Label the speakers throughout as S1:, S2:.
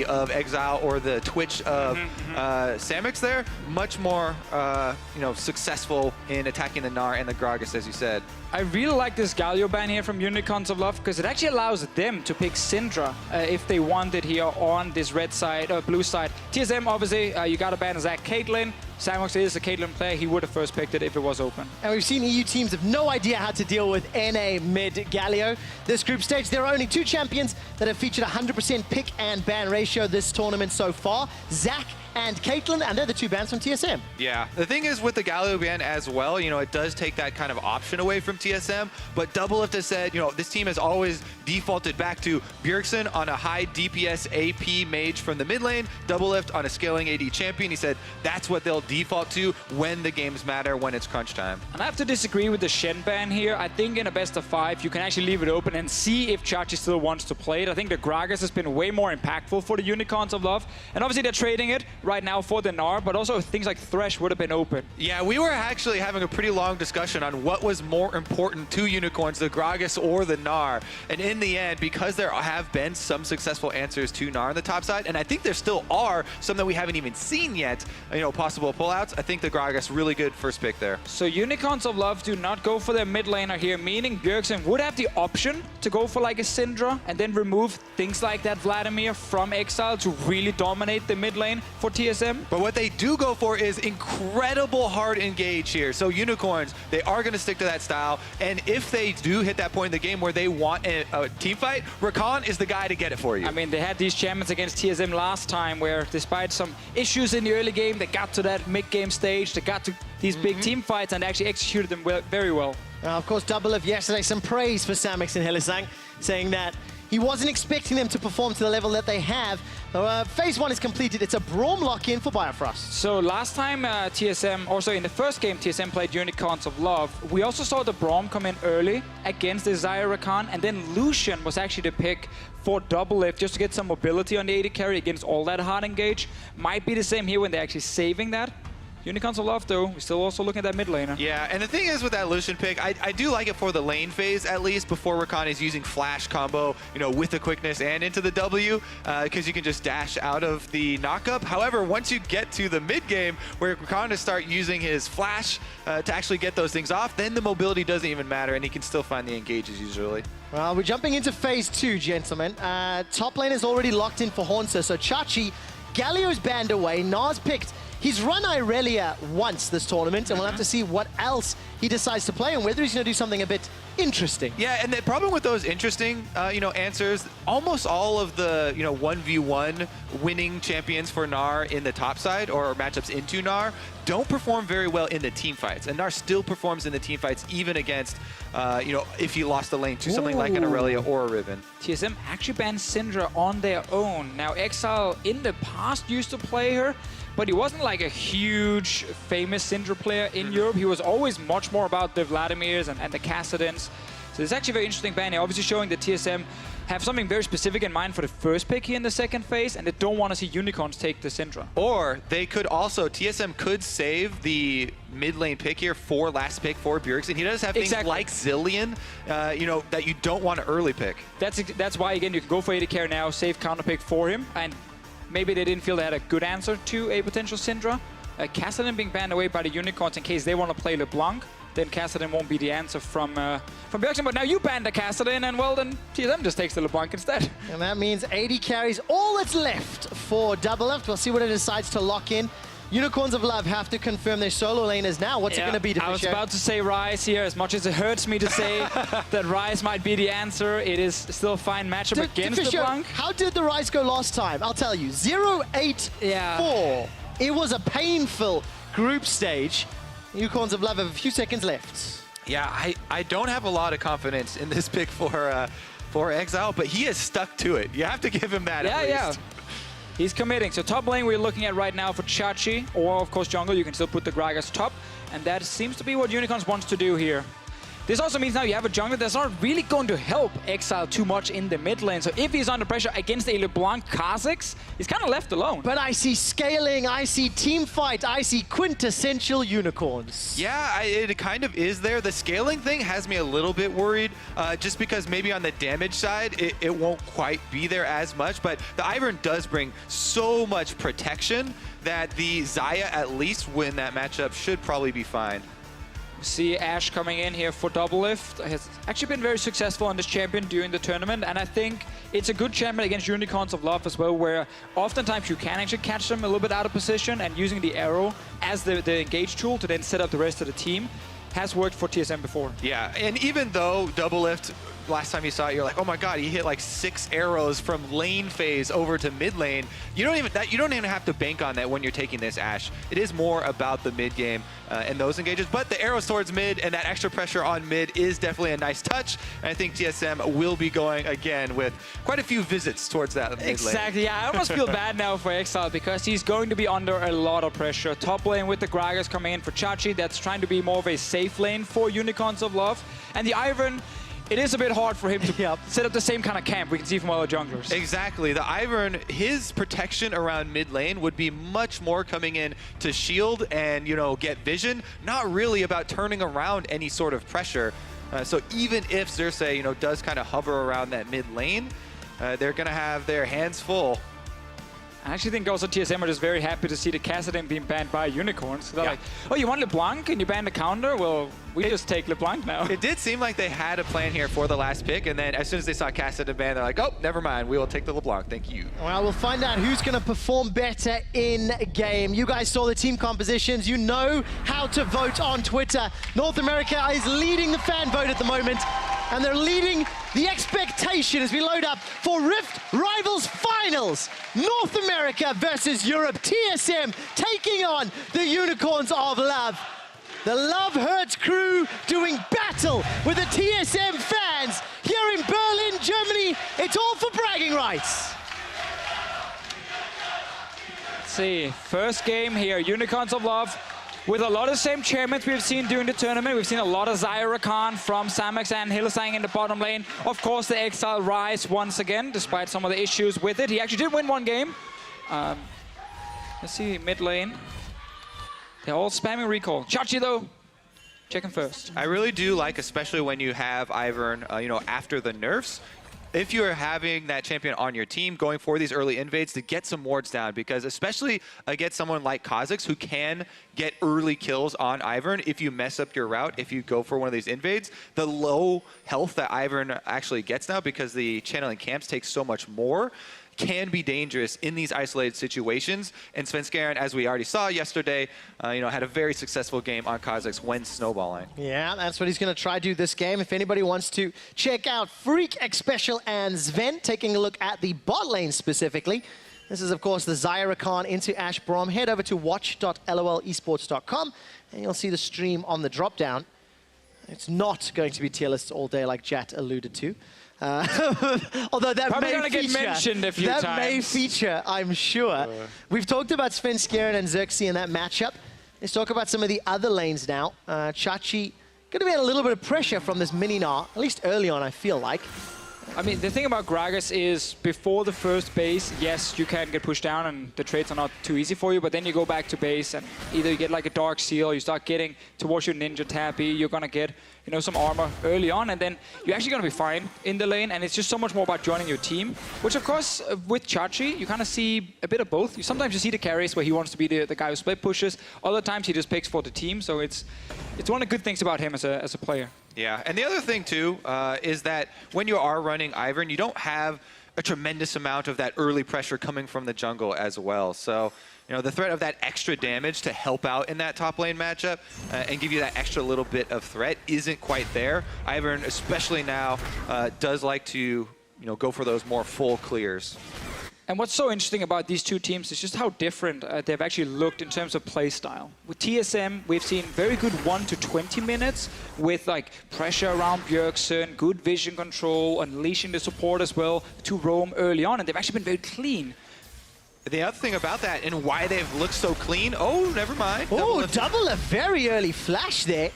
S1: of Exileh or the Twitch of Samux there, much more successful in attacking the Gnar and the Gragas, as you said.
S2: I really like this Galio ban here from Unicorns of Love because it actually allows them to pick Syndra if they want it here on this red side or blue side. TSM, obviously, you got to ban Zach Caitlyn. Samux is a Caitlyn player. He would have first picked it if it was open.
S3: And we've seen EU teams have no idea how to deal with NA mid Galio. This group stage, there are only 2 champions that have featured 100% pick and ban ratio this tournament so far. Zach and Caitlyn, and they're the 2 bans from TSM.
S1: Yeah, the thing is with the Galio ban as well, it does take that kind of option away from TSM, but DoubleLift has said, this team has always defaulted back to Bjergsen on a high DPS AP mage from the mid lane, DoubleLift on a scaling AD champion. He said that's what they'll default to when the games matter, when it's crunch time.
S2: And I have to disagree with the Shen ban here. I think in a best of 5, you can actually leave it open and see if Xerxe still wants to play it. I think the Gragas has been way more impactful for the Unicorns of Love, and obviously they're trading it right now for the Gnar, but also things like Thresh would have been open.
S1: Yeah, we were actually having a pretty long discussion on what was more important to Unicorns, the Gragas or the Gnar. And in the end, because there have been some successful answers to Gnar on the top side, and I think there still are some that we haven't even seen yet, possible pullouts, I think the Gragas really good first pick there.
S2: So Unicorns of Love do not go for their mid laner here, meaning Bjergsen would have the option to go for like a Syndra and then remove things like that Vladimir from Exileh to really dominate the mid lane for TSM.
S1: But what they do go for is incredible hard engage here. So Unicorns, they are going to stick to that style. And if they do hit that point in the game where they want a team fight, Rakan is the guy to get it for you.
S2: I mean, they had these champions against TSM last time where despite some issues in the early game, they got to that mid-game stage, they got to these big team fights and actually executed them very well.
S3: Of course, DoubleLift yesterday, some praise for Samux and Hylissang, saying that he wasn't expecting them to perform to the level that they have. Phase 1 is completed. It's a Braum lock-in for Biofrost.
S2: So last time TSM, also in the first game, TSM played Unicorns of Love. We also saw the Braum come in early against the Xayah Rakan, and then Lucian was actually the pick for DoubleLift just to get some mobility on the AD carry against all that hard engage. Might be the same here when they're actually saving that. Unicorns of Love, though, we're still also looking at that mid laner.
S1: Yeah, and the thing is with that Lucian pick, I do like it for the lane phase, at least, before Rakan is using flash combo, with the quickness and into the W, because you can just dash out of the knockup. However, once you get to the mid game, where Rakan is start using his flash to actually get those things off, then the mobility doesn't even matter, and he can still find the engages usually.
S3: Well, we're jumping into phase 2, gentlemen. Top lane is already locked in for Hauntzer, so Xerxe, Galio's banned away, Gnar's picked. He's run Irelia once this tournament, and we'll have to see what else he decides to play and whether he's going to do something a bit interesting.
S1: Yeah, and the problem with those interesting, answers, almost all of the, 1v1 winning champions for Gnar in the top side or matchups into Gnar don't perform very well in the team fights. And Gnar still performs in the team fights even against, if he lost the lane to something like an Irelia or a Riven.
S2: TSM actually banned Syndra on their own. Now, Exileh in the past used to play her, but he wasn't like a huge, famous Syndra player in Europe. He was always much more about the Vladimirs and the Kha'Zix. So it's actually a very interesting ban here, obviously showing that TSM have something very specific in mind for the first pick here in the second phase, and they don't want to see Unicorns take the Syndra.
S1: Or they could also, TSM could save the mid lane pick here for last pick for Bjergsen. He does have things like Zillion, that you don't want to early pick.
S2: That's why, again, you can go for AD carry now, save counter pick for him, and maybe they didn't feel they had a good answer to a potential Syndra. Kha'Zix being banned away by the Unicorns in case they want to play LeBlanc, then Kha'Zix won't be the answer from Bjergsen. But now you banned the Kha'Zix, and well, then TSM just takes the LeBlanc instead.
S3: And that means AD carries all that's left for DoubleLift. We'll see what it decides to lock in. Unicorns of Love have to confirm their solo laners now. What's it going to be, Deficio?
S2: I was about to say Ryze here. As much as it hurts me to say that Ryze might be the answer, it is still a fine matchup against LeBlanc.
S3: How did the Ryze go last time? I'll tell you, 0-8-4.
S2: Yeah.
S3: It was a painful group stage. Unicorns of Love have a few seconds left.
S1: Yeah, I don't have a lot of confidence in this pick for Exileh, but he has stuck to it. You have to give him that at least.
S2: Yeah. He's committing. So top lane we're looking at right now for Xerxe, or of course jungle, you can still put the Gragas top, and that seems to be what Unicorns wants to do here. This also means now you have a jungler that's not really going to help Exileh too much in the mid lane. So if he's under pressure against a LeBlanc Kha'Zix, he's kind of left alone.
S3: But I see scaling, I see team fight, I see quintessential unicorns.
S1: Yeah, it kind of is there. The scaling thing has me a little bit worried, just because maybe on the damage side, it won't quite be there as much. But the Ivern does bring so much protection that the Xayah, at least win that matchup, should probably be fine.
S2: See AShe coming in here for DoubleLift. Has actually been very successful on this champion during the tournament, and I think it's a good champion against Unicorns of Love as well, where oftentimes you can actually catch them a little bit out of position, and using the arrow as the engage tool to then set up the rest of the team has worked for TSM before.
S1: Yeah, and even though DoubleLift, last time you saw it, you're like, oh my god, he hit like 6 arrows from lane phase over to mid lane. You don't even have to bank on that when you're taking this AShe. It is more about the mid game and those engages. But the arrows towards mid and that extra pressure on mid is definitely a nice touch. And I think TSM will be going again with quite a few visits towards that mid lane.
S2: Exactly. Yeah, I almost feel bad now for Exileh because he's going to be under a lot of pressure. Top lane with the Gragas coming in for Kha'Zix. That's trying to be more of a safe lane for Unicorns of Love. And the Ivern, it is a bit hard for him to set up the same kind of camp we can see from other junglers.
S1: Exactly. The Ivern, his protection around mid lane would be much more coming in to shield and, you know, get vision, not really about turning around any sort of pressure. So even if Xerxe, you know, does kind of hover around that mid lane, they're going to have their hands full.
S2: I actually think also TSM are just very happy to see the Kha'Zix being banned by Unicorns. They're like, oh, you want LeBlanc and you ban the counter? Well, we just take LeBlanc now.
S1: It did seem like they had a plan here for the last pick, and then as soon as they saw Kha'Zix ban, they're like, oh, never mind, we will take the LeBlanc, thank you.
S3: Well, we'll find out who's going to perform better in game. You guys saw the team compositions. You know how to vote on Twitter. North America is leading the fan vote at the moment, and they're leading the expectation as we load up for Rift Rivals Finals. North America versus Europe. TSM taking on the Unicorns of Love. The Love Hurts crew doing battle with the TSM fans here in Berlin, Germany. It's all for bragging rights.
S2: Let's see, first game here, Unicorns of Love. With a lot of the same champions we've seen during the tournament. We've seen a lot of Xayah Rakan from Samux and Hylissang in the bottom lane. Of course, the Exileh Ryze once again, despite some of the issues with it. He actually did win one game. Let's see, mid lane. They're all spamming recall. Kha'Zix, though, checking first.
S1: I really do like, especially when you have Ivern, you know, after the nerfs, if you're having that champion on your team going for these early invades to get some wards down, because especially against someone like Kha'Zix who can get early kills on Ivern if you mess up your route, if you go for one of these invades, the low health that Ivern actually gets now because the channeling camps take so much more can be dangerous in these isolated situations. And Svenskeren, as we already saw yesterday, you know, had a very successful game on Kha'Zix when snowballing.
S3: Yeah, that's what he's going to try to do this game. If anybody wants to check out Freak, Xpecial, and Sven, taking a look at the bot lane specifically. This is, of course, the Xayah Rakan into AShe Braum. Head over to watch.lolesports.com, and you'll see the stream on the drop-down. It's not going to be tier lists all day like Jat alluded to. Although that
S2: probably
S3: may
S2: get mentioned a few times.
S3: That may feature, I'm sure. We've talked about Svenskeren and Xerxe in that matchup. Let's talk about some of the other lanes now. Kha'Zix going to be under a little bit of pressure from this mini Gnar, at least early on, I feel like.
S2: I mean, the thing about Gragas is before the first base, yes, you can get pushed down and the trades are not too easy for you, but then you go back to base and either you get like a Dark Seal, you start getting towards your Ninja Tappy, you're going to get, you know, some armor early on, and then you're actually going to be fine in the lane, and it's just so much more about joining your team, which of course, with Kha'Zix, you kind of see a bit of both. Sometimes you see the carries where he wants to be the guy who split pushes, other times he just picks for the team, so it's one of the good things about him as a player.
S1: Yeah, and the other thing too is that when you are running Ivern, you don't have a tremendous amount of that early pressure coming from the jungle as well. So, you know, the threat of that extra damage to help out in that top lane matchup and give you that extra little bit of threat isn't quite there. Ivern, especially now, does like to, you know, go for those more full clears.
S2: And what's so interesting about these two teams is just how different they've actually looked in terms of play style. With TSM, we've seen very good 1 to 20 minutes with like pressure around Bjergsen, good vision control, unleashing the support as well to roam early on, and they've actually been very clean.
S1: The other thing about that and why they've looked so clean, oh, never mind.
S3: Oh, double a very early flash there.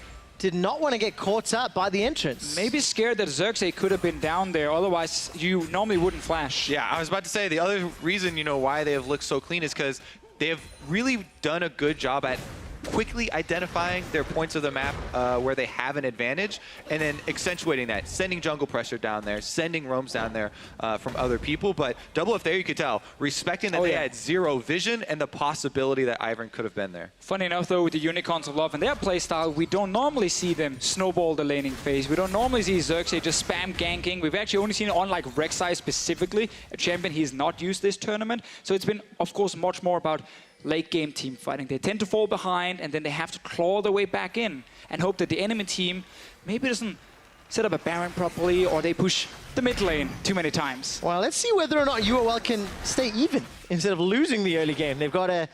S3: did not want to get caught up by the entrance.
S2: Maybe scared that Xerxe could have been down there, otherwise you normally wouldn't flash.
S1: Yeah, I was about to say, the other reason, you know, why they have looked so clean is because they have really done a good job at quickly identifying their points of the map where they have an advantage, and then accentuating that, sending jungle pressure down there, sending roams down there from other people. But DoubleLift there, you could tell, respecting that they had zero vision and the possibility that Ivern could have been there.
S2: Funny enough, though, with the Unicorns of Love and their playstyle, we don't normally see them snowball the laning phase. We don't normally see Xerxe just spam ganking. We've actually only seen it on like Rek'Sai specifically, a champion he's not used this tournament. So it's been, of course, much more about late game team fighting. They tend to fall behind and then they have to claw their way back in and hope that the enemy team maybe doesn't set up a Baron properly or they push the mid lane too many times.
S3: Well, let's see whether or not UOL can stay even instead of losing the early game. They've got a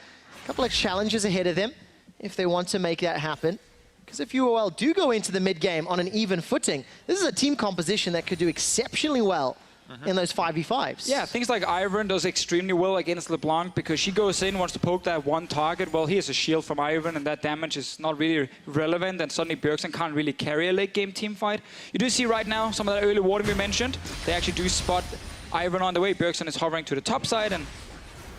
S3: couple of challenges ahead of them if they want to make that happen. Because if UOL do go into the mid game on an even footing, this is a team composition that could do exceptionally well in those 5v5s.
S2: Yeah, things like Ivern does extremely well against LeBlanc because she goes in, wants to poke that one target. Well, he has a shield from Ivern and that damage is not really relevant, and suddenly Bjergsen can't really carry a late game team fight. You do see right now some of that early warding we mentioned. They actually do spot Ivern on the way. Bjergsen is hovering to the top side, and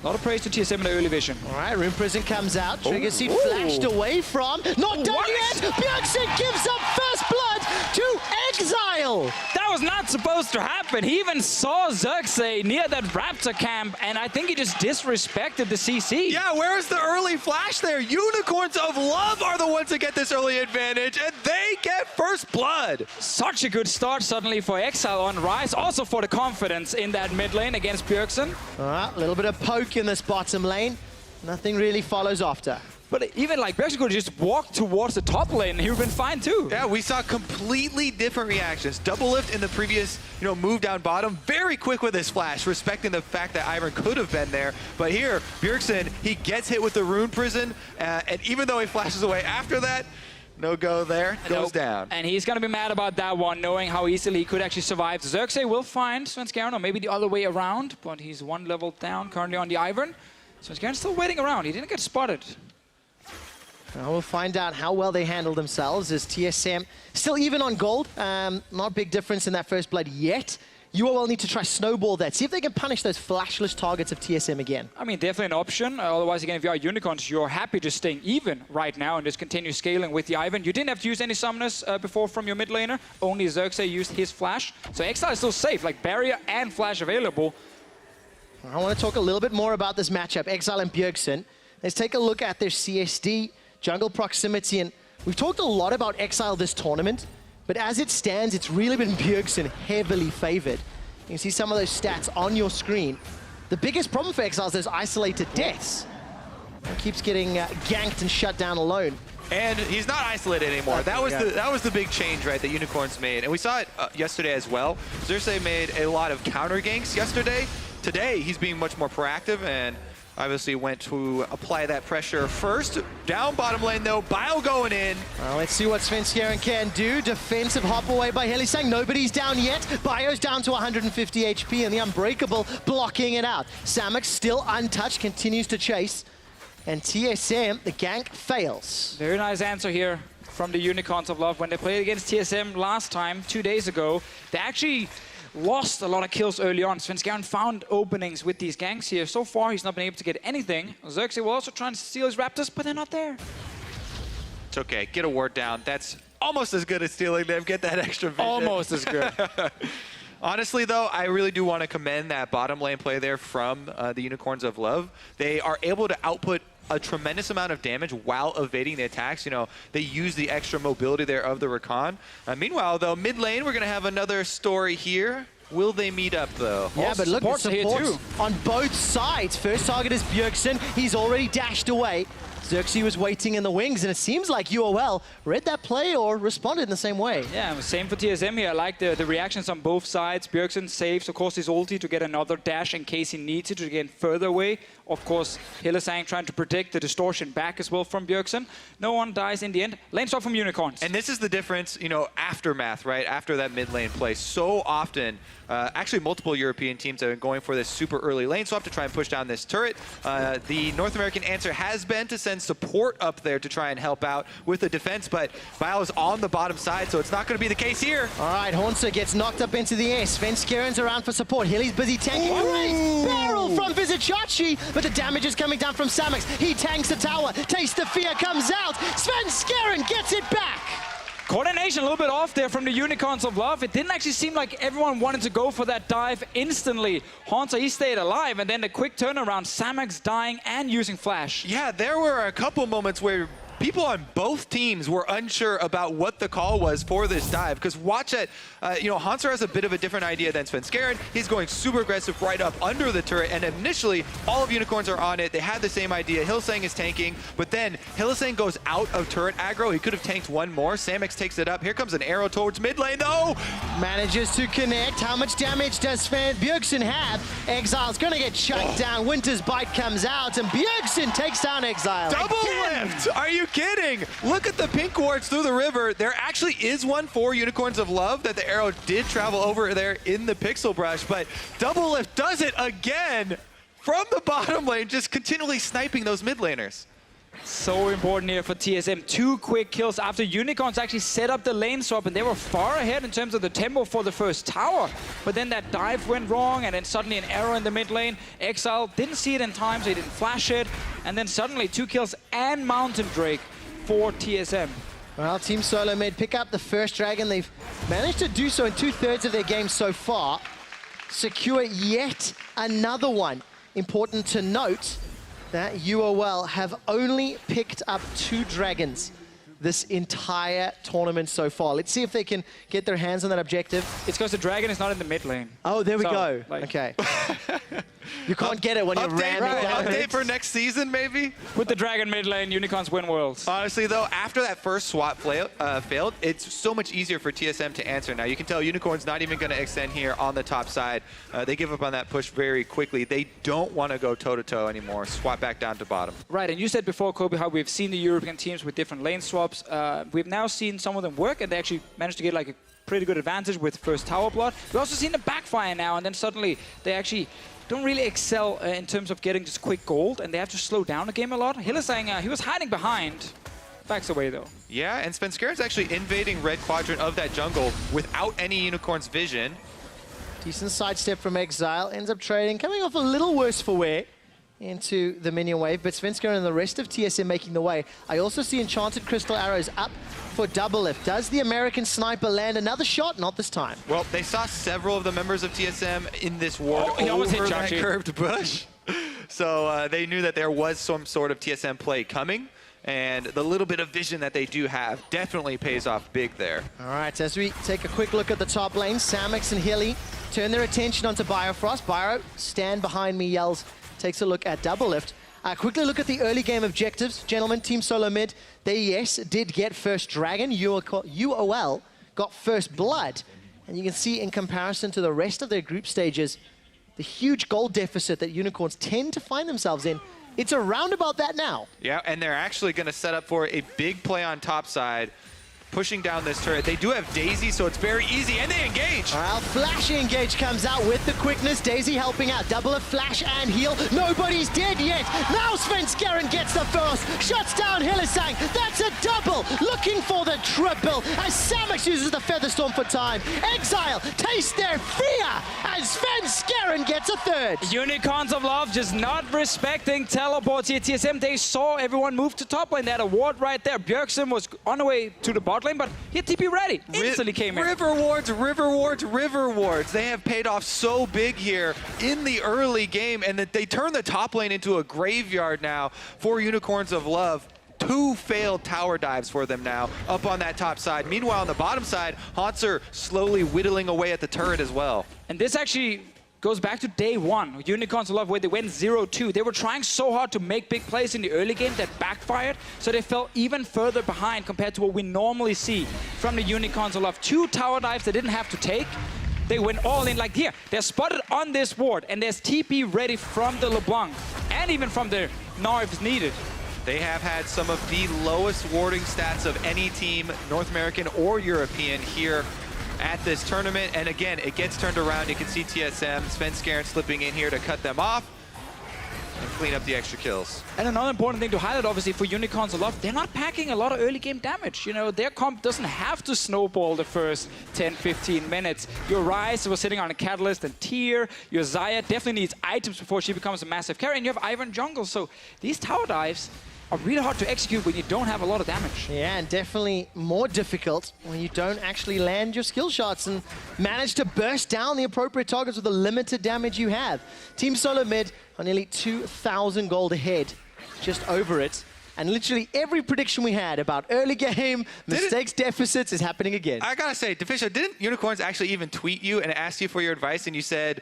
S2: a lot of praise to TSM in the early vision.
S3: All right, Rune Prison comes out. Trigger Seed flashed away from. Not done yet! Bjergsen gives up first blood to Exileh!
S2: That was not supposed to happen. He even saw Xerxe near that Raptor camp, and I think he just disrespected the CC.
S1: Yeah, where's the early flash there? Unicorns of Love are the ones that get this early advantage, and they get first blood.
S2: Such a good start suddenly for Exileh on Ryze, also for the confidence in that mid lane against Bjergsen.
S3: All right, a little bit of poke in this bottom lane. Nothing really follows after.
S2: But even like Bjergsen could just walk towards the top lane and he would have been fine too.
S1: Yeah, we saw completely different reactions. DoubleLift in the previous, move down bottom, very quick with his flash, respecting the fact that Ivern could have been there. But here, Bjergsen, he gets hit with the Rune Prison, and even though he flashes away after that, no go there, goes down.
S2: And he's going to be mad about that one, knowing how easily he could actually survive. Xerxe will find Svenskeren, or maybe the other way around, but he's one level down currently on the Ivern. Svenskeren's still waiting around. He didn't get spotted.
S3: We'll find out how well they handle themselves as TSM still even on gold. Not a big difference in that first blood yet. UOL need to try snowball that. See if they can punish those flashless targets of TSM again.
S2: I mean, definitely an option. Otherwise, again, if you are Unicorns, you're happy just staying even right now and just continue scaling with the Ivern. You didn't have to use any summoners before from your mid laner. Only Xerxe used his flash. So Exileh is still safe, like barrier and flash available.
S3: I want to talk a little bit more about this matchup, Exileh and Bjergsen. Let's take a look at their CSD, jungle proximity, and we've talked a lot about Exileh this tournament, but as it stands, it's really been Bjergsen heavily favored. You can see some of those stats on your screen. The biggest problem for Exileh is those isolated deaths. He keeps getting ganked and shut down alone.
S1: And he's not isolated anymore. That was the big change, right, that Unicorns made. And we saw it yesterday as well. Xerxe made a lot of counter ganks yesterday. Today, he's being much more proactive and obviously went to apply that pressure first. Down bottom lane, though. Bio going in.
S3: Well, let's see what Svenskeren can do. Defensive hop away by Hylissang. Nobody's down yet. Bio's down to 150 HP, and the Unbreakable blocking it out. Samux still untouched, continues to chase. And TSM, the gank fails.
S2: Very nice answer here from the Unicorns of Love. When they played against TSM last time, 2 days ago, they actually lost a lot of kills early on. Svenskeren found openings with these ganks here. So far, he's not been able to get anything. Xerxe will also try and steal his Raptors, but they're not there.
S1: It's okay. Get a ward down. That's almost as good as stealing them. Get that extra vision.
S2: Almost as good.
S1: Honestly, though, I really do want to commend that bottom lane play there from the Unicorns of Love. They are able to output a tremendous amount of damage while evading the attacks. They use the extra mobility there of the Rakan. Meanwhile, though, mid lane, we're going to have another story here. Will they meet up, though?
S3: Yeah, but look,
S2: supports here too.
S3: On both sides. First target is Bjergsen. He's already dashed away. Xerxe was waiting in the wings, and it seems like UOL read that play or responded in the same way.
S2: Yeah, same for TSM here. I like the reactions on both sides. Bjergsen saves, of course, his ulti to get another dash in case he needs it to get further away. Of course, Hylissang trying to predict the distortion back as well from Bjergsen. No one dies in the end. Lane swap from Unicorns.
S1: And this is the difference, aftermath, right? After that mid lane play. So often, actually multiple European teams have been going for this super early lane swap to try and push down this turret. The North American answer has been to send send support up there to try and help out with the defense, but Bio's on the bottom side, so it's not going to be the case here.
S3: All right, Hauntzer gets knocked up into the air. Svenskeren's around for support. Hilly's busy tanking. Great barrel from Vizicsacsi, but the damage is coming down from Samux. He tanks the tower. Taste the Fear comes out. Svenskeren gets it back.
S2: Coordination a little bit off there from the Unicorns of Love. It didn't actually seem like everyone wanted to go for that dive instantly. Hauntzer, he stayed alive, and then the quick turnaround, Samux dying and using flash.
S1: Yeah, there were a couple moments where people on both teams were unsure about what the call was for this dive, because watch it, Hauntzer has a bit of a different idea than Svenskeren. He's going super aggressive right up under the turret, and initially all of Unicorns are on it. They had the same idea. Hylissang is tanking, but then Hylissang goes out of turret aggro. He could have tanked one more. Samux takes it up. Here comes an arrow towards mid lane though.
S3: Manages to connect. How much damage does Bjergsen have? Exile's gonna get shut down. Winter's Bite comes out, and Bjergsen takes down Exileh.
S1: DoubleLift! Are you kidding? Look at the pink wards through the river. There actually is one for Unicorns of Love that the arrow did travel over there in the pixel brush, but DoubleLift does it again from the bottom lane, just continually sniping those mid laners.
S2: So important here for TSM. 2 quick kills after Unicorns actually set up the lane swap, and they were far ahead in terms of the tempo for the first tower. But then that dive went wrong, and then suddenly an arrow in the mid lane. Exileh didn't see it in time, so he didn't flash it. And then suddenly 2 kills and Mountain Drake for TSM.
S3: Well, Team Solomid pick up the first dragon. They've managed to do so in 2/3 of their game so far. Secure yet another one. Important to note that UOL have only picked up 2 dragons this entire tournament so far. Let's see if they can get their hands on that objective.
S2: It's because the dragon is not in the mid lane.
S3: Oh, there we
S2: So,
S3: go.
S2: like-
S3: Okay. You can't get it when you're ramming down.
S1: Update for next season, maybe?
S2: With the dragon mid lane, Unicorns win worlds.
S1: Honestly, though, after that first swap failed, it's so much easier for TSM to answer now. You can tell Unicorn's not even going to extend here on the top side. They give up on that push very quickly. They don't want to go toe-to-toe anymore. Swap back down to bottom.
S2: Right, and you said before, Kobe, how we've seen the European teams with different lane swaps. We've now seen some of them work, and they actually managed to get like a pretty good advantage with first tower blood. We've also seen the backfire now, and then suddenly they actually don't really excel in terms of getting just quick gold, and they have to slow down the game a lot. Hylissang, he was hiding behind. Backs away, though.
S1: Yeah, and Svenskeren's actually invading red quadrant of that jungle without any Unicorn's vision.
S3: Decent sidestep from Exileh. Ends up trading, coming off a little worse for wear into the minion wave, but Svenskeren and the rest of TSM making the way. I also see Enchanted Crystal Arrows up for DoubleLift. Does the American sniper land another shot? Not this time.
S1: Well, they saw several of the members of TSM in this ward
S2: he almost hit
S1: over that
S2: Xerxe.
S1: curved bush. So they knew that there was some sort of TSM play coming, and the little bit of vision that they do have definitely pays off big there.
S3: All right, as we take a quick look at the top lane, Samux and Hilly turn their attention onto Biofrost. Bio, stand behind me, yells, takes a look at DoubleLift. Quickly look at the early game objectives. Gentlemen, Team Solomid, they, yes, did get first dragon. UOL got first blood. And you can see in comparison to the rest of their group stages, the huge gold deficit that Unicorns tend to find themselves in. It's around about that now.
S1: Yeah, and they're actually going to set up for a big play on top side, pushing down this turret. They do have Daisy, so it's very easy, and they engage.
S3: Well, Flash Engage comes out with the quickness. Daisy helping out. Double a flash and heal. Nobody's dead yet. Now Svenskeren gets the first. Shuts down Hylissang. That's a double. Looking for the triple as Samux uses the Featherstorm for time. Exileh taste their fear as Svenskeren gets a third.
S2: Unicorns of Love just not respecting teleports here. TSM, they saw everyone move to top lane. They had a ward right there. Bjergsen was on the way to the bottom lane, but he had TP ready. Instantly came in.
S1: River wards, river wards, river wards. They have paid off so big here in the early game, and that they turn the top lane into a graveyard now for Unicorns of Love. 2 failed tower dives for them now up on that top side. Meanwhile, on the bottom side, Hauntzer slowly whittling away at the turret as well.
S2: And this actually goes back to day 1. Unicorns of Love, where they went 0-2. They were trying so hard to make big plays in the early game that backfired, so they fell even further behind compared to what we normally see from the Unicorns of Love. 2 tower dives they didn't have to take. They went all in. Like here, they're spotted on this ward, and there's TP ready from the LeBlanc, and even from the Gnar if needed.
S1: They have had some of the lowest warding stats of any team, North American or European, here at this tournament. And again, it gets turned around. You can see TSM, Svenskeren slipping in here to cut them off. And clean up the extra kills.
S2: And another important thing to highlight, obviously, for Unicorns Aloft, they're not packing a lot of early game damage. You know, their comp doesn't have to snowball the first 10, 15 minutes. Your Ryze was sitting on a Catalyst and Tier. Your Xayah definitely needs items before she becomes a massive carry. And you have Ivern jungle. So these tower dives are really hard to execute when you don't have a lot of damage.
S3: Yeah, and definitely more difficult when you don't actually land your skill shots and manage to burst down the appropriate targets with the limited damage you have. Team Solomid are nearly 2,000 gold ahead, just over it. And literally every prediction we had about early game, mistakes, deficits is happening again.
S1: I gotta say, Deficio, didn't Unicorns actually even tweet you and ask you for your advice and you said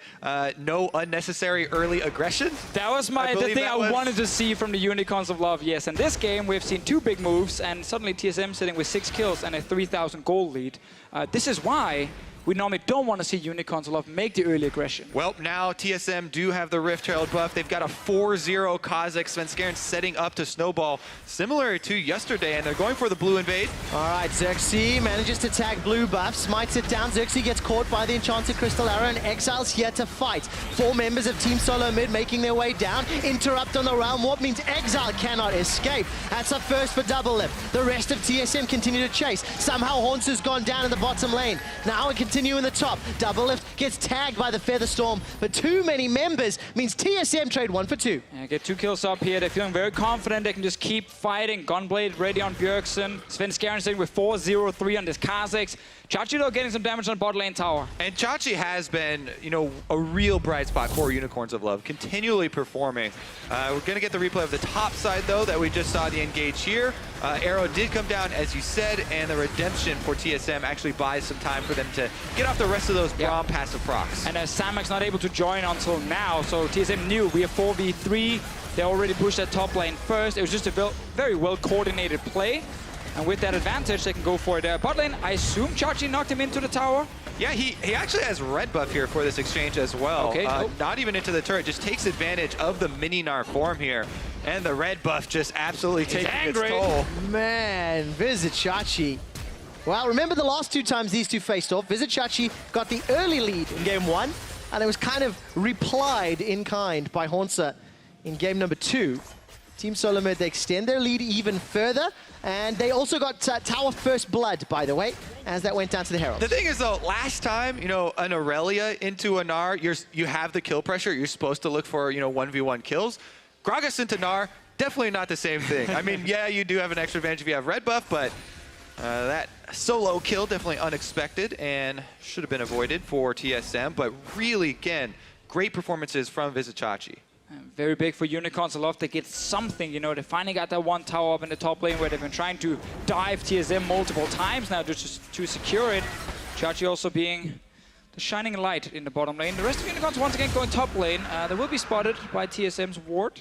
S1: no unnecessary early aggression?
S2: That was the thing I wanted to see from the Unicorns of Love, yes. In this game, we've seen 2 big moves and suddenly TSM sitting with 6 kills and a 3,000 gold lead. This is why we normally don't want to see Unicorns of Love make the early aggression.
S1: Well, now TSM do have the Rift Herald buff. They've got a 4-0 Kha'Zix. Svenskeren setting up to snowball, similar to yesterday, and they're going for the blue invade.
S3: All right, Xerxe manages to tag blue buff, smites it down. Xerxe gets caught by the Enchanted Crystal Arrow, and Exile's here to fight. 4 members of Team Solomid making their way down. Interrupt on the Realm Warp means Exile cannot escape. That's a first for DoubleLift. The rest of TSM continue to chase. Somehow Hauntzer's gone down in the bottom lane. Now we continue in the top. DoubleLift gets tagged by the Featherstorm, but too many members means TSM trade 1 for 2.
S2: Yeah, get 2 kills up here. They're feeling very confident. They can just keep fighting. Gunblade ready on Bjergsen. Svenskeren sitting with 4-0-3 on this Kha'Zix. Chachi, though, getting some damage on bot lane tower.
S1: And Chachi has been, you know, a real bright spot for Unicorns of Love, continually performing. We're going to get the replay of the top side, though, that we just saw the engage here. Arrow did come down, as you said, and the redemption for TSM actually buys some time for them to get off the rest of those Braum passive procs.
S2: And Samux not able to join until now, so TSM knew we have 4v3. They already pushed that top lane first. It was just a very well-coordinated play. And with that advantage, they can go for it. Bot lane, I assume Chachi knocked him into the tower.
S1: Yeah, he actually has red buff here for this exchange as well.
S2: Okay,
S1: not even into the turret, just takes advantage of the mini Gnar form here. And the red buff just absolutely taking its toll.
S3: Man, Vizicsacsi. Well, remember the last 2 times these two faced off, Vizicsacsi got the early lead in game 1, and it was kind of replied in kind by Hauntzer in game number 2. Team Solomid, they extend their lead even further, and they also got tower first blood, by the way, as that went down to the Herald.
S1: The thing is, though, last time, you know, an Aurelia into a Gnar, you have the kill pressure. You're supposed to look for, you know, 1v1 kills. Gragas into Gnar, definitely not the same thing. I mean, yeah, you do have an extra advantage if you have red buff, but that solo kill definitely unexpected and should have been avoided for TSM. But really, again, great performances from Vizicsacsi.
S2: Very big for Unicorns Aloft. They get something, you know, they finally got that 1 tower up in the top lane where they've been trying to dive TSM multiple times now just to secure it. Chachi also being the shining light in the bottom lane. The rest of Unicorns once again going top lane. They will be spotted by TSM's ward.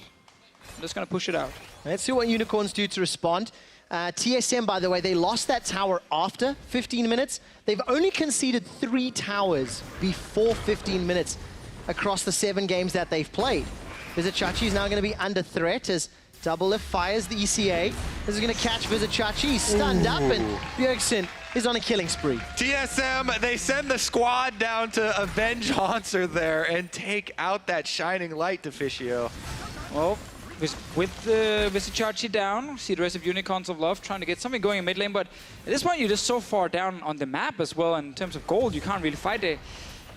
S2: I'm just going to push it out.
S3: Let's see what Unicorns do to respond. TSM, by the way, they lost that tower after 15 minutes. They've only conceded 3 towers before 15 minutes across the 7 games that they've played. Vizicsacsi is now going to be under threat as DoubleLift fires the ECA. This is going to catch Vizicsacsi. He's stunned up, and Bjergsen is on a killing spree.
S1: TSM, they send the squad down to avenge Hauntzer there and take out that shining light, Deficio.
S2: Well, with Vizicsacsi down, see the rest of Unicorns of Love trying to get something going in mid lane, but at this point you're just so far down on the map as well in terms of gold, you can't really fight it.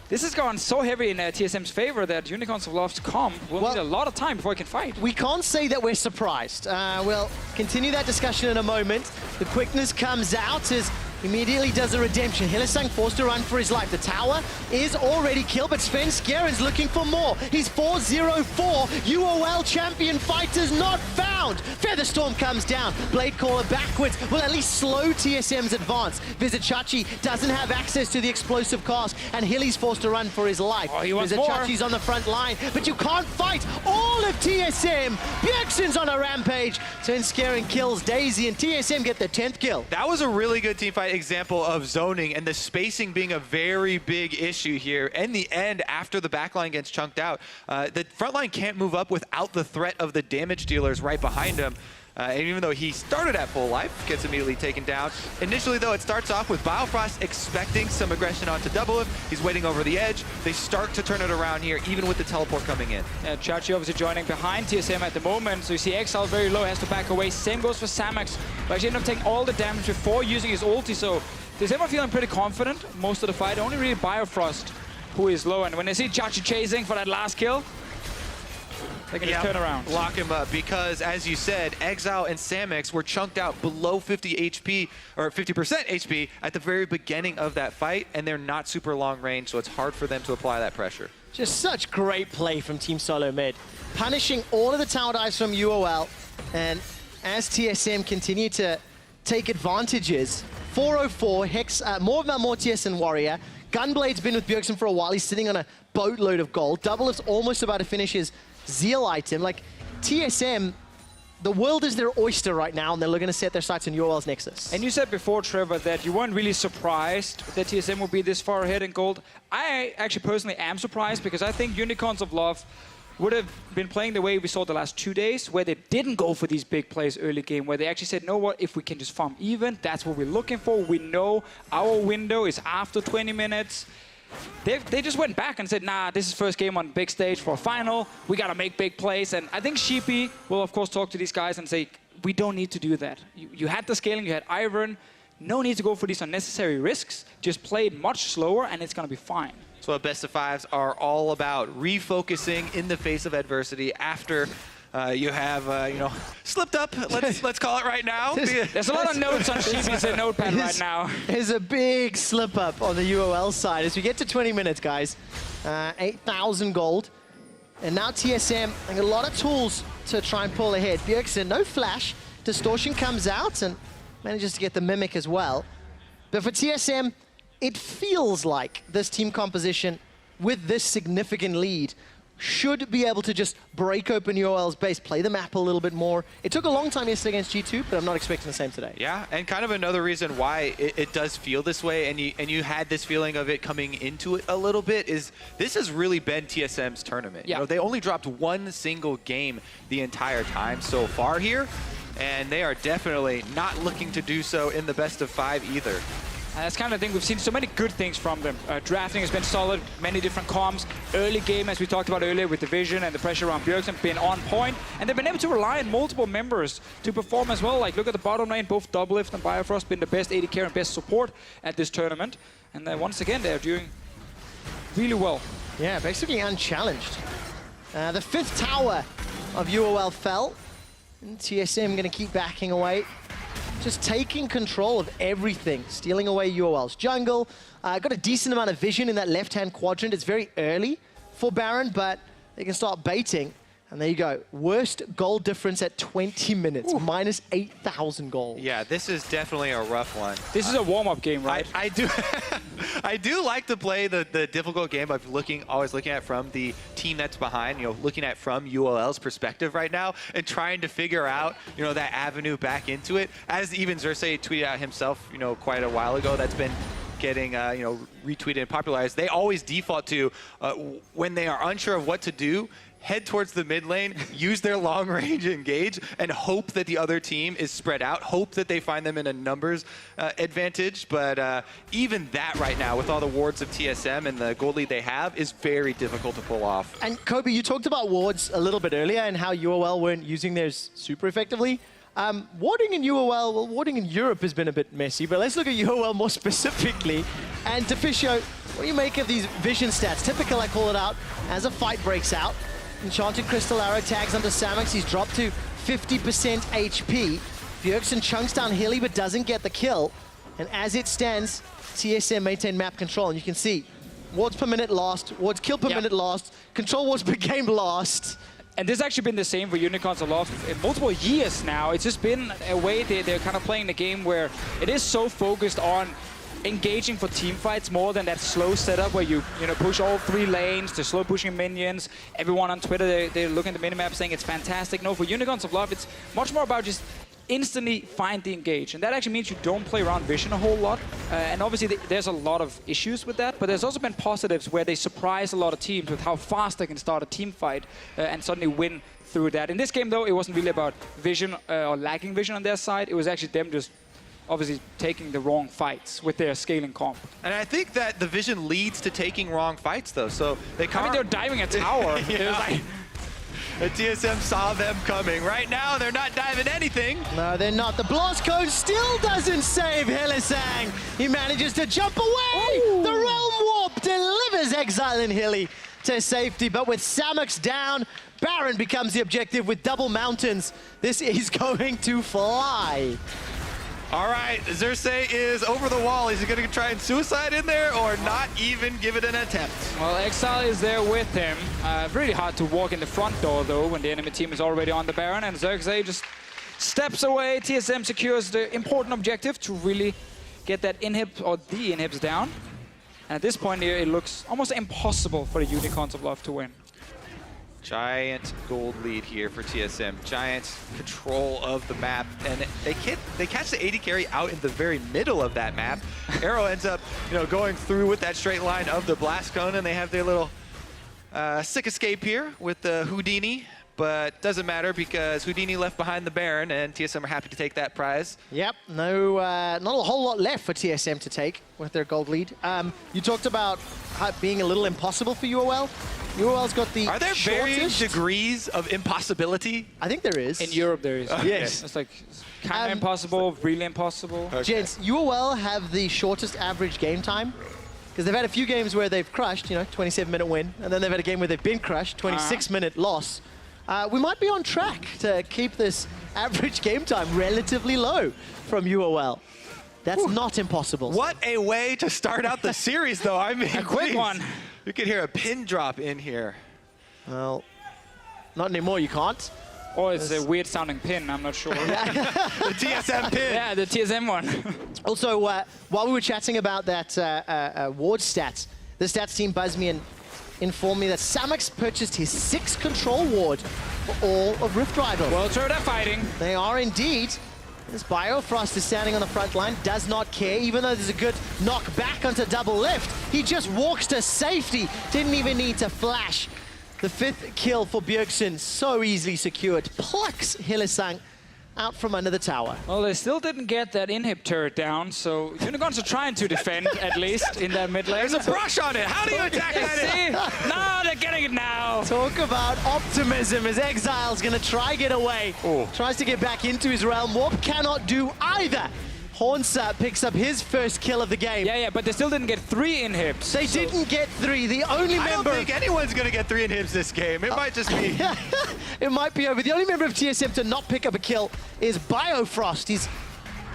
S2: This has gone so heavy in TSM's favor that Unicorns of Love's comp will need a lot of time before it can fight.
S3: We can't say that we're surprised. We'll continue that discussion in a moment. The quickness comes out as immediately does a redemption. Hylissang forced to run for his life. The tower is already killed, but Svenskeren's looking for more. He's 4-0-4. UOL champion fighters not found. Featherstorm comes down. Blade Caller backwards will at least slow TSM's advance. Vizicsacsi doesn't have access to the explosive cast, and Hilly's forced to run for his life.
S2: Oh, he wants
S3: Vizicsacsi's on the front line, but you can't fight all of TSM. Bjergsen's on a rampage. Svenskeren kills Daisy, and TSM get the 10th kill.
S1: That was a really good team fight example of zoning and the spacing being a very big issue here. In the end, after the backline gets chunked out, the front line can't move up without the threat of the damage dealers right behind him. And even though he started at full life, gets immediately taken down. Initially, though, it starts off with Biofrost expecting some aggression onto DoubleLift. He's waiting over the edge. They start to turn it around here, even with the teleport coming in.
S2: Yeah, Xerxe obviously joining behind TSM at the moment. So you see Exileh very low, has to back away. Same goes for Samux. But actually ended up taking all the damage before using his ulti. So TSM are feeling pretty confident most of the fight. Only really Biofrost who is low. And when they see Xerxe chasing for that last kill, they can just turn around.
S1: Lock him up because, as you said, Exileh and Samux were chunked out below 50 HP, or 50% HP at the very beginning of that fight, and they're not super long range, so it's hard for them to apply that pressure.
S3: Just such great play from Team Solomid, punishing all of the tower dives from UOL, and as TSM continue to take advantages, 404, Hex, more TS and Warrior. Gunblade's been with Bjergsen for a while, he's sitting on a boatload of gold. DoubleLift's almost about to finish his Zeal item. Like, TSM, the world is their oyster right now, and they're looking to set their sights on UOL's Nexus.
S2: And you said before, Trevor, that you weren't really surprised that TSM would be this far ahead in gold. I actually personally am surprised because I think Unicorns of Love would have been playing the way we saw the last 2 days, where they didn't go for these big plays early game, where they actually said, know what, if we can just farm even, that's what we're looking for. We know our window is after 20 minutes. They just went back and said, nah, this is first game on big stage for a final. We got to make big plays. And I think Sheepy will, of course, talk to these guys and say, we don't need to do that. You had the scaling, you had Ivern. No need to go for these unnecessary risks. Just play it much slower, and it's going to be fine.
S1: So what best of fives are all about, refocusing in the face of adversity after you have, slipped up, let's call it right now.
S2: There's a lot of notes on Sheepy's notepad right now.
S3: There's a big slip up on the UOL side as we get to 20 minutes, guys. 8,000 gold. And now TSM, a lot of tools to try and pull ahead. Bjergsen, no flash. Distortion comes out and manages to get the Mimic as well. But for TSM, it feels like this team composition with this significant lead should be able to just break open UOL's base, play the map a little bit more. It took a long time yesterday against G2, but I'm not expecting the same today.
S1: Yeah, and kind of another reason why it does feel this way, and you had this feeling of it coming into it a little bit, is this has really been TSM's tournament.
S2: Yeah.
S1: You know, they only dropped one single game the entire time so far here, and they are definitely not looking to do so in the best of 5 either.
S2: And that's kind of the thing. We've seen so many good things from them. Drafting has been solid, many different comms. Early game, as we talked about earlier, with the vision and the pressure around Bjergsen, been on point. And they've been able to rely on multiple members to perform as well. Like, look at the bottom lane, both DoubleLift and Biofrost been the best AD carry and best support at this tournament. And once again, they're doing really well.
S3: Yeah, basically unchallenged. The 5th tower of UOL fell. And TSM going to keep backing away. Just taking control of everything, stealing away UOL's jungle. Got a decent amount of vision in that left-hand quadrant. It's very early for Baron, but they can start baiting. And there you go. Worst gold difference at 20 minutes,
S2: Ooh.
S3: minus 8,000 gold.
S1: Yeah, this is definitely a rough one.
S2: This is a warm-up game, right?
S1: I do I do like to play the difficult game of always looking at from the team that's behind, looking at from UOL's perspective right now and trying to figure out, that avenue back into it. As even Xerxe tweeted out himself, quite a while ago, that's been getting retweeted and popularized. They always default to when they are unsure of what to do, head towards the mid lane, use their long range engage, and hope that the other team is spread out, hope that they find them in a numbers advantage. But even that right now, with all the wards of TSM and the gold lead they have, is very difficult to pull off.
S3: And Kobe, you talked about wards a little bit earlier and how UOL weren't using theirs super effectively. Warding in UOL, well, warding in Europe has been a bit messy, but let's look at UOL more specifically. And Deficio, what do you make of these vision stats? Typical, I call it out, as a fight breaks out. Enchanted Crystal Arrow tags under Samux. He's dropped to 50% HP. Bjergsen chunks down Hilly but doesn't get the kill. And as it stands, TSM maintain map control. And you can see wards per minute lost, wards kill per minute lost, control wards per game lost.
S2: And this has actually been the same for Unicorns of Love in multiple years now. It's just been a way they're kind of playing the game where it is so focused on engaging for team fights more than that slow setup where you push all 3 lanes, to slow pushing minions. Everyone on Twitter, they're looking at the minimap saying it's fantastic. No, for Unicorns of Love, it's much more about just instantly find the engage. And that actually means you don't play around vision a whole lot. And obviously there's a lot of issues with that, but there's also been positives where they surprise a lot of teams with how fast they can start a team fight and suddenly win through that. In this game, though, it wasn't really about vision or lacking vision on their side. It was actually them just obviously taking the wrong fights with their scaling comp.
S1: And I think that the vision leads to taking wrong fights, though. So they come.
S2: I mean, they're diving a tower.
S1: Yeah.
S2: It was like,
S1: the TSM saw them coming. Right now, they're not diving anything.
S3: No, they're not. The blast code still doesn't save Hylissang. He manages to jump away.
S2: Ooh.
S3: The Realm Warp delivers Exileh and Hilly to safety, but with Samux down, Baron becomes the objective with double mountains. This is going to fly.
S1: All right, Xerxe is over the wall. Is he going to try and suicide in there or not even give it an attempt?
S2: well, Exileh is there with him. Really hard to walk in the front door, though, when the enemy team is already on the Baron, and Xerxe just steps away. TSM secures the important objective to really get that inhib or the inhibs down. And at this point here, it looks almost impossible for the Unicorns of Love to win.
S1: Giant gold lead here for TSM. Giant control of the map, and they catch the AD carry out in the very middle of that map. Arrow ends up, going through with that straight line of the blast cone, and they have their little sick escape here with the Houdini. But doesn't matter because Houdini left behind the Baron, and TSM are happy to take that prize.
S3: Yep, no, not a whole lot left for TSM to take with their gold lead. You talked about it being a little impossible for UOL. UOL's got the
S1: Are there varying
S3: shortest
S1: degrees of impossibility?
S3: I think there is.
S2: In Europe, there is.
S3: Yes.
S2: It's like kind of impossible, really impossible.
S1: Okay.
S3: Gents, UOL have the shortest average game time because they've had a few games where they've crushed, 27-minute win, and then they've had a game where they've been crushed, 26-minute loss. We might be on track to keep this average game time relatively low from UOL. That's not impossible.
S1: What a way to start out the series, though. I mean,
S2: A quick one.
S1: You can hear a pin drop in here.
S3: Well, not anymore, you can't.
S2: Or it's a weird sounding pin, I'm not sure.
S1: The TSM pin.
S2: Yeah, the TSM one.
S3: Also, while we were chatting about that ward stats, the stats team buzzed me and informed me that Samux purchased his 6th control ward for all of Rift Rival.
S2: Well, so they're fighting.
S3: They are indeed. This Biofrost is standing on the front line, does not care, even though there's a good knock back onto DoubleLift. He just walks to safety, didn't even need to flash. The 5th kill for Bjergsen, so easily secured. Plucks Hylissang out from under the tower.
S2: Well, they still didn't get that inhib turret down, so Unicorns are trying to defend, at least, in that mid lane.
S1: There's a brush on it. How do you attack that?
S2: See? No, they're getting it now.
S3: Talk about optimism as Exile's gonna try get away. Tries to get back into his realm. Warp cannot do either. Hauntzer picks up his first kill of the game.
S2: Yeah, but they still didn't get 3 inhibs.
S3: They didn't get 3. The only
S1: I don't
S3: member...
S1: think anyone's going to get 3 inhibs this game. It might just be...
S3: It might be over. The only member of TSM to not pick up a kill is Biofrost. He's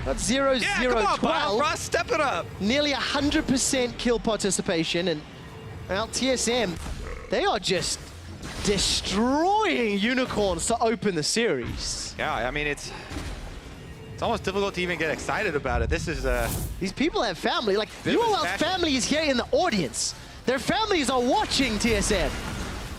S3: got 0-0-12.
S1: Yeah, come on, Biofrost, step it up.
S3: Nearly 100% kill participation. And, well, TSM, they are just destroying Unicorns to open the series.
S1: Yeah, I mean, it's almost difficult to even get excited about it. This is
S3: These people have family. Like,
S1: Bit of a
S3: UOL's
S1: smash.
S3: family is here in the audience. Their families are watching TSM.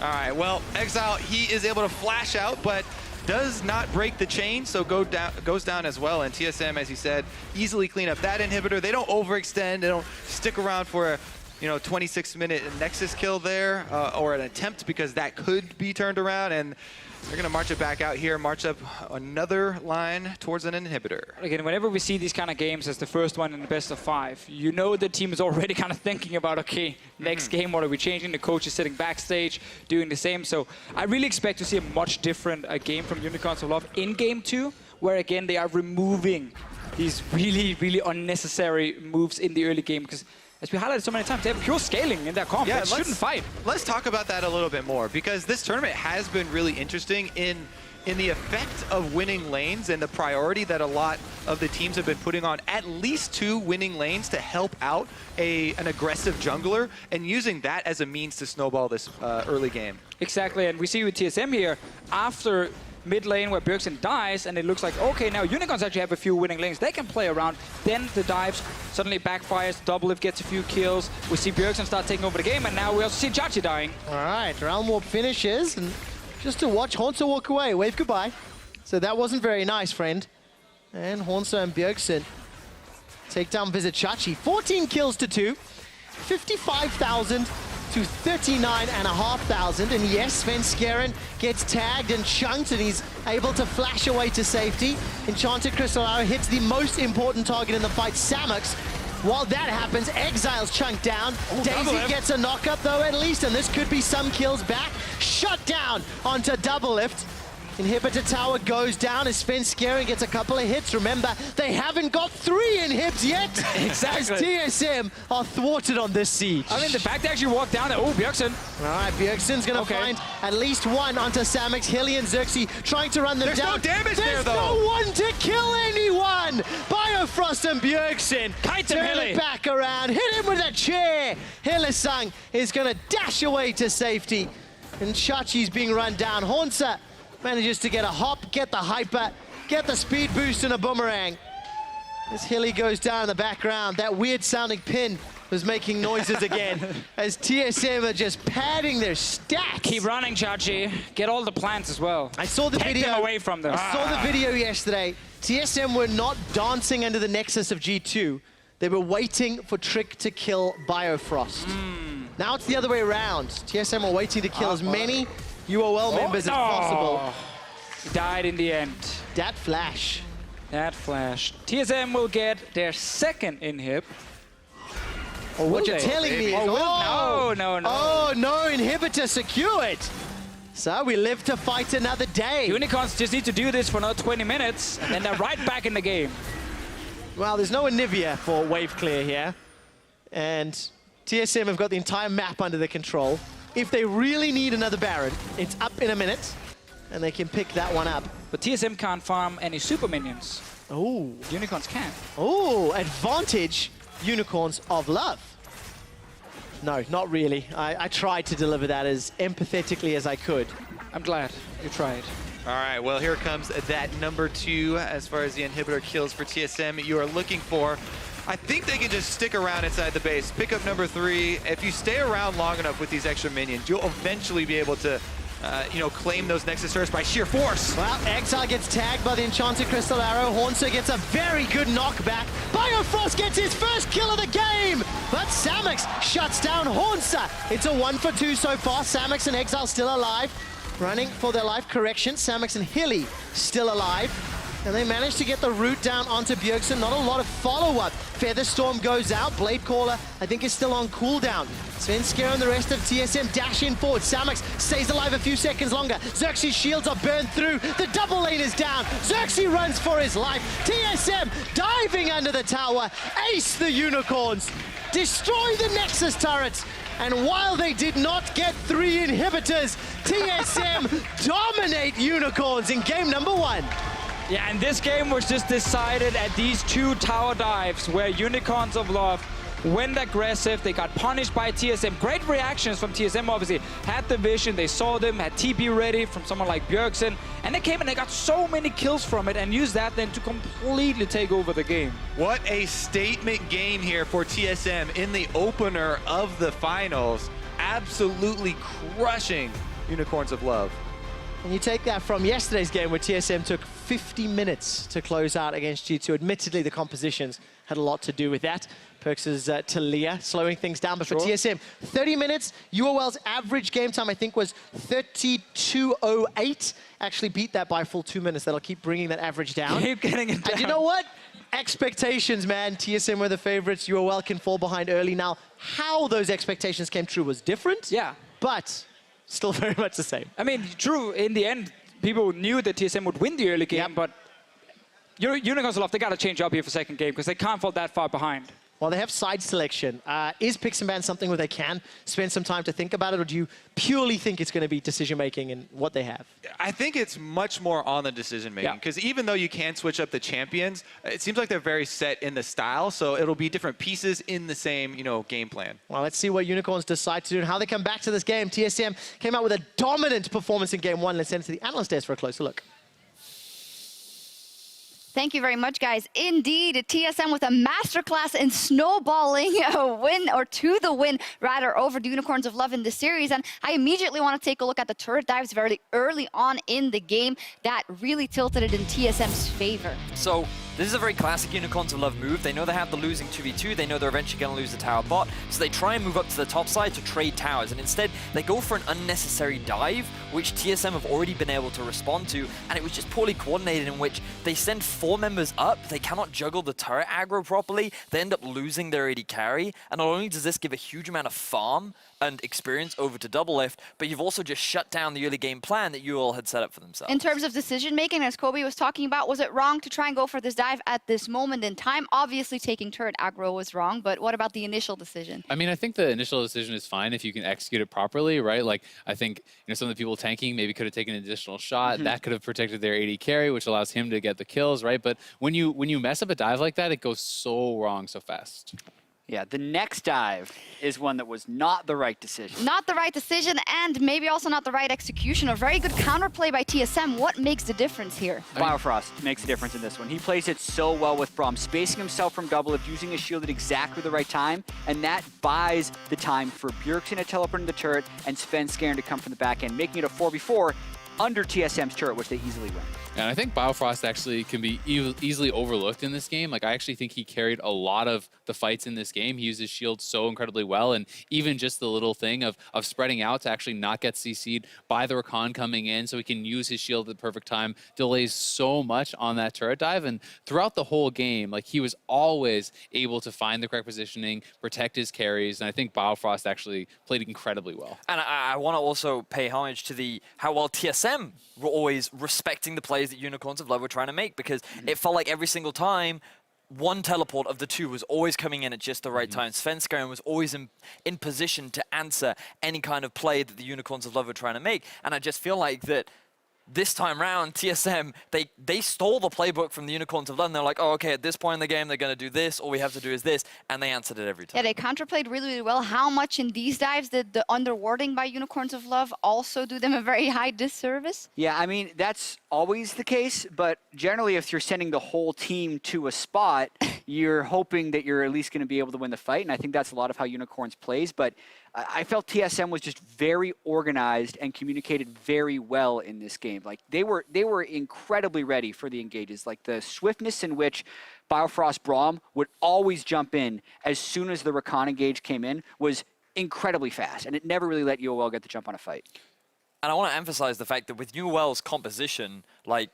S1: all right. Well, Exile, he is able to flash out, but does not break the chain, so goes down as well. And TSM, as you said, easily clean up that inhibitor. They don't overextend. They don't stick around for a 26-minute Nexus kill there or an attempt, because that could be turned around. And they're going to march it back out here, march up another line towards an inhibitor.
S2: Again, whenever we see these kind of games as the first one in the best of 5, the team is already kind of thinking about, okay, next game, what are we changing? The coach is sitting backstage doing the same. So I really expect to see a much different game from Unicorns of Love in Game 2, where again, they are removing these really, really unnecessary moves in the early game, because as we highlighted so many times, they have pure scaling in their comp.
S1: Yeah,
S2: They shouldn't fight.
S1: Let's talk about that a little bit more, because this tournament has been really interesting in the effect of winning lanes and the priority that a lot of the teams have been putting on at least 2 winning lanes to help out an aggressive jungler, and using that as a means to snowball this early game.
S2: Exactly, and we see with TSM here, after mid lane where Bjergsen dies, and it looks like, okay, now Unicorns actually have a few winning lanes. They can play around. Then the dives suddenly backfires. DoubleLift gets a few kills. We see Bjergsen start taking over the game, and now we also see Xayah dying.
S3: All right, Realm Warp finishes, and just to watch Hauntzer walk away, wave goodbye. So that wasn't very nice, friend. And Hauntzer and Bjergsen take down Vizicsacsi. 14 kills to 2, 55,000 to 39,500. And yes, Svenskeren gets tagged and chunked, and he's able to flash away to safety. Enchanted Crystal Arrow hits the most important target in the fight, Samux. While that happens, Exile's chunked down. Daisy gets a knockup though at least, and this could be some kills back. Shut down onto DoubleLift. Inhibitor tower goes down as Svenskeren gets a couple of hits. Remember, they haven't got 3 inhibs yet.
S2: Exactly.
S3: As TSM are thwarted on this siege.
S2: I mean, the fact they actually walked down there. Oh, Bjergsen.
S3: All right, Bjergsen's going to find at least one onto Samux. Hilly and Xerxe trying to run them down.
S1: There's no damage there, though.
S3: There's no one to kill anyone. Biofrost and Bjergsen turn it back around. Hit him with a chair. Hylissang is going to dash away to safety. And Chachi's being run down. Hauntzer manages to get a hop, get the hyper, get the speed boost and a boomerang. As Hilly goes down in the background, that weird sounding pin was making noises again as TSM are just padding their stats.
S2: Keep running, Chachi. Get all the plants as well.
S3: I saw the video.
S2: Take them away from them.
S3: I saw the video yesterday. TSM were not dancing under the nexus of G2. They were waiting for Trick to kill Biofrost. Now it's the other way around. TSM are waiting to kill as many UOL members as possible.
S2: He died in the end.
S3: That flash.
S2: That flash. TSM will get their second inhib.
S3: Or what you're telling me is,
S2: no.
S3: Oh no, inhibitor secured. So we live to fight another day.
S2: Unicorns just need to do this for another 20 minutes, and then they're right back in the game.
S3: Well, there's no Anivia for wave clear here. And TSM have got the entire map under their control. If they really need another Baron, it's up in a minute, and they can pick that one up.
S2: But TSM can't farm any super minions.
S3: Oh.
S2: Unicorns can.
S3: Oh, advantage Unicorns of Love. No, not really. I tried to deliver that as empathetically as I could.
S2: I'm glad you tried.
S1: All right, well, here comes that number 2 as far as the inhibitor kills for TSM you are looking for. I think they can just stick around inside the base, pick up number 3. If you stay around long enough with these extra minions, you'll eventually be able to, claim those Nexus turrets by sheer force.
S3: Well, Exileh gets tagged by the Enchanted Crystal Arrow. Hauntzer gets a very good knockback. Biofrost gets his first kill of the game, but Samux shuts down Hauntzer. It's a 1 for 2 so far. Samux and Exileh still alive, running for their life correction. Samux and Hilly still alive. And they managed to get the root down onto Bjergsen. Not a lot of follow-up. Featherstorm goes out. Blade Caller, I think, is still on cooldown. Svenskeren and the rest of TSM dash in forward. Samux stays alive a few seconds longer. Xerxe's shields are burned through. The double lane is down. Xerxe runs for his life. TSM diving under the tower. Ace the Unicorns. Destroy the Nexus turrets. And while they did not get 3 inhibitors, TSM dominate Unicorns in game number 1.
S2: Yeah, and this game was just decided at these 2 tower dives where Unicorns of Love went aggressive. They got punished by TSM. Great reactions from TSM, obviously. Had the vision, they saw them, had TP ready from someone like Bjergsen. And they came and they got so many kills from it and used that then to completely take over the game.
S1: What a statement game here for TSM in the opener of the finals. Absolutely crushing Unicorns of Love.
S3: And you take that from yesterday's game where TSM took 50 minutes to close out against G2. Admittedly, the compositions had a lot to do with that. Perks' Talia slowing things down, but for TSM, 30 minutes. UOL's average game time, I think, was 32:08. Actually beat that by a full 2 minutes. That'll keep bringing that average down.
S2: Keep getting it down.
S3: And you know what? Expectations, man. TSM were the favorites. UOL can fall behind early. Now, how those expectations came true was different.
S2: Yeah.
S3: But still very much the same.
S2: I mean, true, in the end, people knew that TSM would win the early game, but Unicorns of Love, they got to change up here for second game because they can't fall that far behind.
S3: Well, they have side selection. Is Picks and Ban something where they can spend some time to think about it, or do you purely think it's going to be decision-making and what they have?
S1: I think it's much more on the decision-making, because even though you can switch up the champions, it seems like they're very set in the style, so it'll be different pieces in the same, game plan.
S3: Well, let's see what Unicorns decide to do and how they come back to this game. TSM came out with a dominant performance in game 1. Let's send it to the analyst desk for a closer look.
S4: Thank you very much, guys. Indeed, TSM with a masterclass in snowballing a win, or to the win, rather, over the Unicorns of Love in this series. And I immediately want to take a look at the turret dives very early on in the game that really tilted it in TSM's favor.
S5: So This is a very classic Unicorns of Love move. They know they have the losing 2v2. They know they're eventually going to lose the tower bot. So they try and move up to the top side to trade towers. And instead, they go for an unnecessary dive, which TSM have already been able to respond to. And it was just poorly coordinated, in which they send 4 members up. They cannot juggle the turret aggro properly. They end up losing their AD carry. And not only does this give a huge amount of farm and experience over to DoubleLift, but you've also just shut down the early game plan that UOL had set up for themselves.
S4: In terms of decision making, as Kobe was talking about, was it wrong to try and go for this dive at this moment in time? Obviously, taking turret aggro was wrong, but what about the initial decision?
S6: I mean, I think the initial decision is fine if you can execute it properly, right? Like, I think some of the people tanking maybe could have taken an additional shot. That could have protected their AD carry, which allows him to get the kills, right? But when you mess up a dive like that, it goes so wrong so fast.
S7: Yeah, the next dive is one that was not the right decision.
S4: Not the right decision, and maybe also not the right execution. A very good counterplay by TSM. What makes the difference here?
S7: Biofrost makes a difference in this one. He plays it so well with Braum, spacing himself from DoubleLift, using his shield at exactly the right time, and that buys the time for Bjergsen to teleport in the turret and Svenskeren to come from the back end, making it a 4v4 under TSM's turret, which they easily win.
S6: And I think Biofrost actually can be easily overlooked in this game. Like, I actually think he carried a lot of the fights in this game. He used his shield so incredibly well, and even just the little thing of spreading out to actually not get CC'd by the Rakan coming in, so he can use his shield at the perfect time, delays so much on that turret dive. And throughout the whole game, like, he was always able to find the correct positioning, protect his carries, and I think Biofrost actually played incredibly well.
S5: And I want to also pay homage to how well TSM were always respecting the plays that Unicorns of Love were trying to make, because it felt like every single time one teleport of the two was always coming in at just the right time. Svenskeren was always in position to answer any kind of play that the Unicorns of Love were trying to make. And I just feel like that this time round, TSM, they stole the playbook from the Unicorns of Love. They're like, oh, okay, at this point in the game, they're going to do this. All we have to do is this. And they answered it every time.
S4: Yeah, they counterplayed really, really well. How much in these dives did the underwarding by Unicorns of Love also do them a very high disservice?
S7: Yeah, I mean, that's always the case, but generally if you're sending the whole team to a spot, you're hoping that you're at least going to be able to win the fight, and I think that's a lot of how Unicorns plays, but I felt TSM was just very organized and communicated very well in this game. Like, they were incredibly ready for the engages. Like, the swiftness in which Biofrost Braum would always jump in as soon as the Rakan engage came in was incredibly fast, and it never really let UOL get the jump on a fight.
S5: And I want to emphasize the fact that with UOL's composition, like,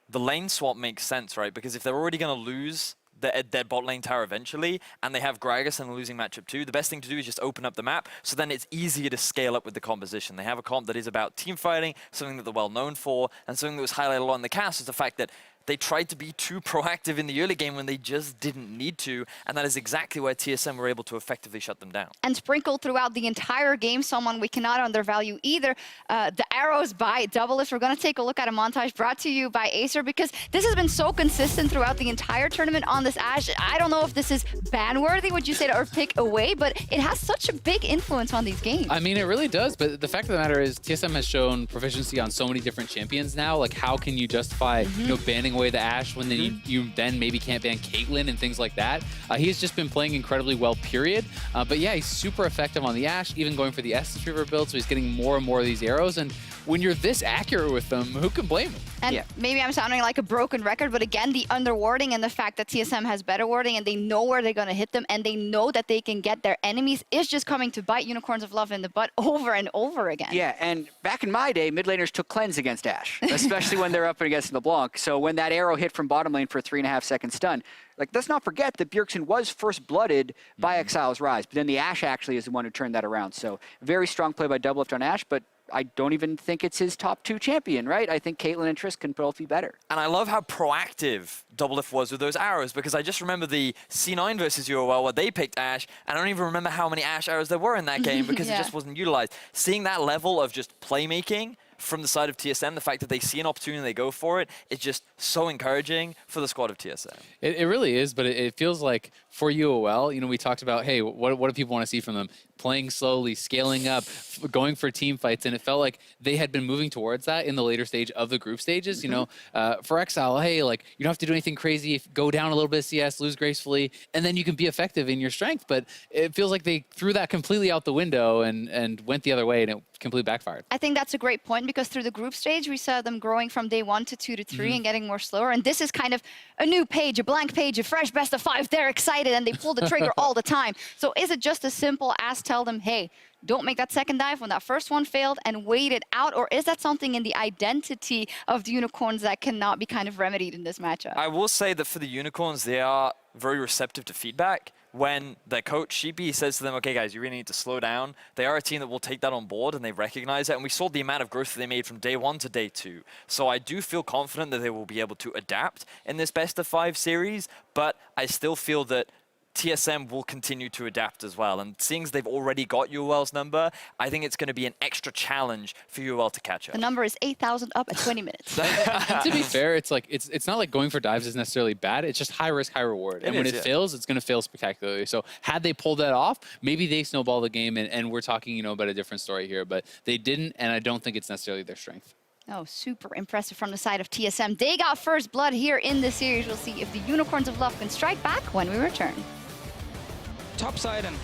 S5: the lane swap makes sense, right? Because if they're already going to lose their bot lane tower eventually, and they have Gragas in a losing matchup too, the best thing to do is just open up the map, so then it's easier to scale up with the composition. They have a comp that is about team fighting, something that they're well known for, and something that was highlighted a lot in the cast is the fact that they tried to be too proactive in the early game when they just didn't need to, and that is exactly where TSM were able to effectively shut them down.
S4: And sprinkled throughout the entire game, someone we cannot undervalue either, the arrows by DoubleLift. We're going to take a look at a montage brought to you by Acer, because this has been so consistent throughout the entire tournament on this Ashe. I don't know if this is ban-worthy, would you say, or pick away, but it has such a big influence on these games.
S6: I mean, it really does, but the fact of the matter is TSM has shown proficiency on so many different champions now. Like, how can you justify, banning away the Ashe when then you then maybe can't ban Caitlyn and things like that? He's just been playing incredibly well, period. But yeah, he's super effective on the Ashe, even going for the Essence Reaver build, so he's getting more and more of these arrows. And when you're this accurate with them, who can blame him?
S4: And maybe I'm sounding like a broken record, but again, the underwarding and the fact that TSM has better warding and they know where they're going to hit them and they know that they can get their enemies is just coming to bite Unicorns of Love in the butt over and over again.
S7: Yeah, and back in my day, mid laners took cleanse against Ashe, especially when they're up against LeBlanc. So when that arrow hit from bottom lane for a 3.5-second stun, like, let's not forget that Bjergsen was first blooded by Exileh's Ryze, but then the Ashe actually is the one who turned that around. So very strong play by DoubleLift on Ashe, but I don't even think it's his top 2 champion, right? I think Caitlyn and Triss can both be better.
S5: And I love how proactive DoubleLift was with those arrows, because I just remember the C9 versus UOL where they picked Ashe, and I don't even remember how many Ashe arrows there were in that game because it just wasn't utilized. Seeing that level of just playmaking from the side of TSM, the fact that they see an opportunity and they go for it, it's just so encouraging for the squad of TSM.
S6: It really is, but it feels like for UOL, we talked about, hey, what do people want to see from them? playing slowly, scaling up, going for team fights, and it felt like they had been moving towards that in the later stage of the group stages. You know, for Exileh, hey, like you don't have to do anything crazy. Go down a little bit of CS, lose gracefully, and then you can be effective in your strength. But it feels like they threw that completely out the window and went the other way, and it completely backfired.
S4: I think that's a great point because through the group stage, we saw them growing from day 1 to 2 to 3 and getting more slower. And this is kind of a new page, a blank page, a fresh best of 5. They're excited and they pull the trigger all the time. So is it just as simple as tell them, hey, don't make that second dive when that first one failed and wait it out? Or is that something in the identity of the Unicorns that cannot be kind of remedied in this matchup?
S5: I will say that for the Unicorns, they are very receptive to feedback. When their coach, Sheepy, says to them, okay, guys, you really need to slow down, they are a team that will take that on board and they recognize it. And we saw the amount of growth that they made from day 1 to day 2. So I do feel confident that they will be able to adapt in this best of 5 series, but I still feel that TSM will continue to adapt as well. And seeing as they've already got UOL's number, I think it's going to be an extra challenge for UOL to catch up.
S4: The number is 8,000 up at 20 minutes.
S6: And to be fair, it's like it's not like going for dives is necessarily bad. It's just high risk, high reward. And when it fails, it's going to fail spectacularly. So had they pulled that off, maybe they snowball the game, and we're talking, you know, about a different story here. But they didn't, and I don't think it's necessarily their strength.
S4: Oh, super impressive from the side of TSM. They got first blood here in this series. We'll see if the Unicorns of Love can strike back when we return.
S2: Top side and